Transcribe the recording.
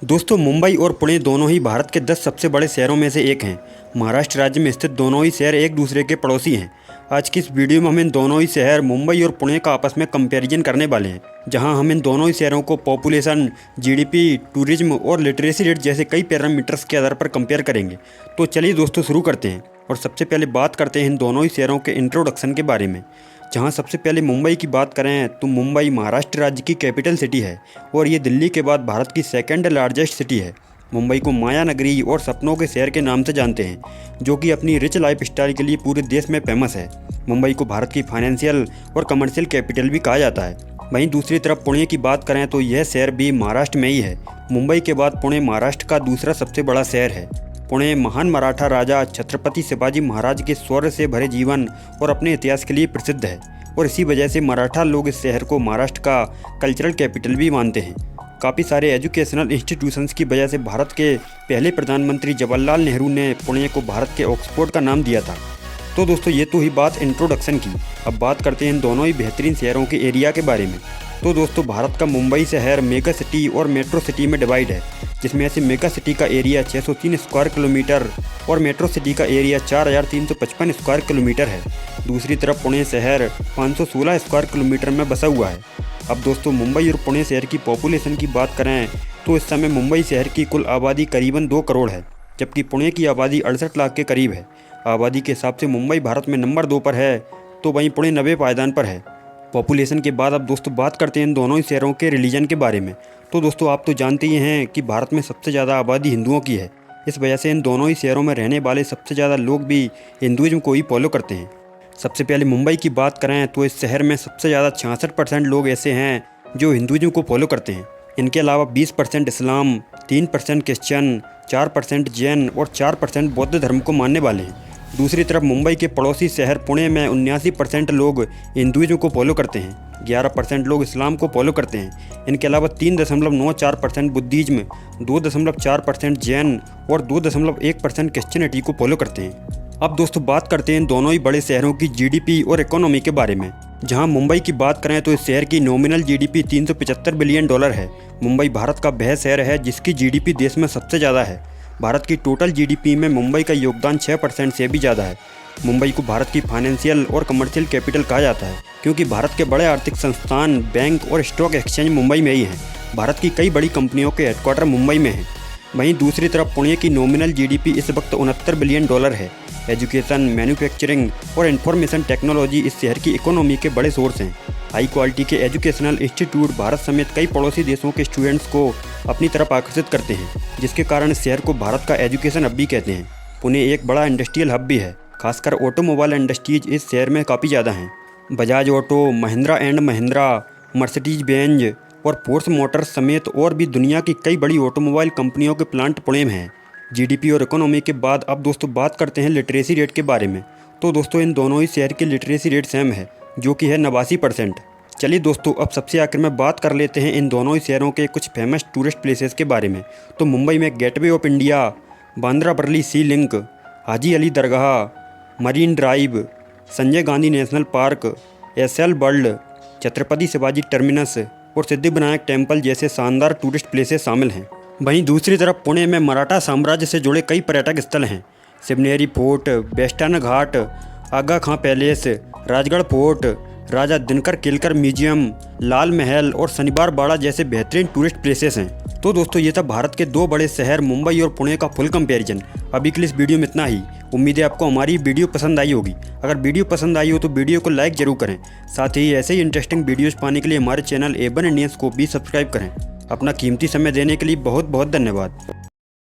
दोस्तों, मुंबई और पुणे दोनों ही भारत के 10 सबसे बड़े शहरों में से एक हैं। महाराष्ट्र राज्य में स्थित दोनों ही शहर एक दूसरे के पड़ोसी हैं। आज की इस वीडियो में हम इन दोनों ही शहर मुंबई और पुणे का आपस में कंपैरिजन करने वाले हैं, जहां हम इन दोनों ही शहरों को पॉपुलेशन, जीडीपी, टूरिज्म और लिटरेसी रेट जैसे कई पैरामीटर्स के आधार पर कंपेयर करेंगे। तो चलिए दोस्तों, शुरू करते हैं और सबसे पहले बात करते हैं इन दोनों ही शहरों के इंट्रोडक्शन के बारे में। जहां सबसे पहले मुंबई की बात करें तो मुंबई महाराष्ट्र राज्य की कैपिटल सिटी है और ये दिल्ली के बाद भारत की सेकंड लार्जेस्ट सिटी है। मुंबई को माया नगरी और सपनों के शहर के नाम से जानते हैं, जो कि अपनी रिच लाइफ स्टाइल के लिए पूरे देश में फेमस है। मुंबई को भारत की फाइनेंशियल और कमर्शियल कैपिटल भी कहा जाता है। वहीं दूसरी तरफ पुणे की बात करें तो यह शहर भी महाराष्ट्र में ही है। मुंबई के बाद पुणे महाराष्ट्र का दूसरा सबसे बड़ा शहर है। पुणे महान मराठा राजा छत्रपति शिवाजी महाराज के शौर्य से भरे जीवन और अपने इतिहास के लिए प्रसिद्ध है और इसी वजह से मराठा लोग इस शहर को महाराष्ट्र का कल्चरल कैपिटल भी मानते हैं। काफ़ी सारे एजुकेशनल इंस्टीट्यूशंस की वजह से भारत के पहले प्रधानमंत्री जवाहरलाल नेहरू ने पुणे को भारत के ऑक्सफोर्ड का नाम दिया था। तो दोस्तों, ये तो ही बात इंट्रोडक्शन की। अब बात करते हैं इन दोनों ही बेहतरीन शहरों के एरिया के बारे में। तो दोस्तों, भारत का मुंबई शहर मेगा सिटी और मेट्रो सिटी में डिवाइड है, जिसमें से मेगा सिटी का एरिया 603 स्क्वायर किलोमीटर और मेट्रो सिटी का एरिया 4355 स्क्वायर किलोमीटर है। दूसरी तरफ पुणे शहर 516 स्क्वायर किलोमीटर में बसा हुआ है। अब दोस्तों, मुंबई और पुणे शहर की पॉपुलेशन की बात करें तो इस समय मुंबई शहर की कुल आबादी करीबन 2 करोड़ है, जबकि पुणे की आबादी 68 लाख के करीब है। आबादी के हिसाब से मुंबई भारत में नंबर 2 पर है, तो वहीं पुणे 90 पायदान पर है। पॉपुलेशन के बाद अब दोस्तों बात करते हैं इन दोनों ही शहरों के रिलीजन के बारे में। तो दोस्तों, आप तो जानते ही हैं कि भारत में सबसे ज़्यादा आबादी हिंदुओं की है। इस वजह से इन दोनों ही शहरों में रहने वाले सबसे ज़्यादा लोग भी हिंदुइज्म को ही फॉलो करते हैं। सबसे पहले मुंबई की बात करें तो इस शहर में सबसे ज़्यादा 66% लोग ऐसे हैं जो हिंदुइज्म को फॉलो करते हैं। इनके अलावा 20% इस्लाम, 3% क्रिश्चियन, 4% जैन और 4% बौद्ध धर्म को मानने वाले हैं। दूसरी तरफ मुंबई के पड़ोसी शहर पुणे में 79% लोग हिंदुइज्म को फॉलो करते हैं, 11% लोग इस्लाम को फॉलो करते हैं। इनके अलावा 3.94% बुद्धिज्म, 2.4% जैन और 2.1% क्रिश्चियनिटी को फॉलो करते हैं। अब दोस्तों बात करते हैं इन दोनों ही बड़े शहरों की जीडीपी और इकोनॉमी के बारे में। जहां मुंबई की बात करें तो इस शहर की नॉमिनल जीडीपी $375 बिलियन है। मुंबई भारत का वह शहर है जिसकी जीडीपी देश में सबसे ज़्यादा है। भारत की टोटल जीडीपी में मुंबई का योगदान 6% से भी ज़्यादा है। मुंबई को भारत की फाइनेंशियल और कमर्शियल कैपिटल कहा जाता है, क्योंकि भारत के बड़े आर्थिक संस्थान, बैंक और स्टॉक एक्सचेंज मुंबई में ही हैं। भारत की कई बड़ी कंपनियों के हेडक्वार्टर मुंबई में हैं। वहीं दूसरी तरफ पुणे की नॉमिनल जीडीपी इस वक्त $69 बिलियन है। एजुकेशन, मैन्युफैक्चरिंग और इंफॉर्मेशन टेक्नोलॉजी इस शहर की इकोनॉमी के बड़े सोर्स हैं। हाई क्वालिटी के एजुकेशनल इंस्टीट्यूट भारत समेत कई पड़ोसी देशों के स्टूडेंट्स को अपनी तरफ आकर्षित करते हैं, जिसके कारण इस शहर को भारत का एजुकेशन हब भी कहते हैं। पुणे एक बड़ा इंडस्ट्रियल हब भी है, खासकर ऑटोमोबाइल इंडस्ट्रीज इस शहर में काफ़ी ज़्यादा हैं। Bajaj auto, Mahindra and Mahindra, Mercedes Benz और फोर्स मोटर्स समेत और भी दुनिया की कई बड़ी ऑटोमोबाइल कंपनियों के प्लांट पुणे में हैं। जीडीपी और इकोनॉमी के बाद अब दोस्तों बात करते हैं लिटरेसी रेट के बारे में। तो दोस्तों, इन दोनों ही शहर की लिटरेसी रेट सेम है, जो कि है 89%। चलिए दोस्तों, अब सबसे आखिर में बात कर लेते हैं इन दोनों ही शहरों के कुछ फेमस टूरिस्ट प्लेसेस के बारे में। तो मुंबई में Gateway of India, Bandra Worli Sea Link, Haji Ali Dargah, Marine Drive, Sanjay Gandhi National Park, Essel World, Chhatrapati Shivaji Terminus और सिद्धिविनायक टेम्पल जैसे शानदार टूरिस्ट प्लेसेस शामिल हैं। वहीं दूसरी तरफ पुणे में मराठा साम्राज्य से जुड़े कई पर्यटक स्थल हैं। शिवनेरी फोर्ट, वेस्टर्न घाट, आगा खां पैलेस, राजगढ़ फोर्ट, राजा दिनकर केलकर म्यूजियम, लाल महल और शनिवार बाड़ा जैसे बेहतरीन टूरिस्ट प्लेसेस हैं। तो दोस्तों, ये था भारत के 2 बड़े शहर मुंबई और पुणे का फुल कंपैरिजन। अभी के लिए इस वीडियो में इतना ही। उम्मीद है आपको हमारी वीडियो पसंद आई होगी। अगर वीडियो पसंद आई हो तो वीडियो को लाइक जरूर करें। साथ ही ऐसे ही इंटरेस्टिंग वीडियोज़ पाने के लिए हमारे चैनल A1 इंडियंस को भी सब्सक्राइब करें। अपना कीमती समय देने के लिए बहुत बहुत धन्यवाद।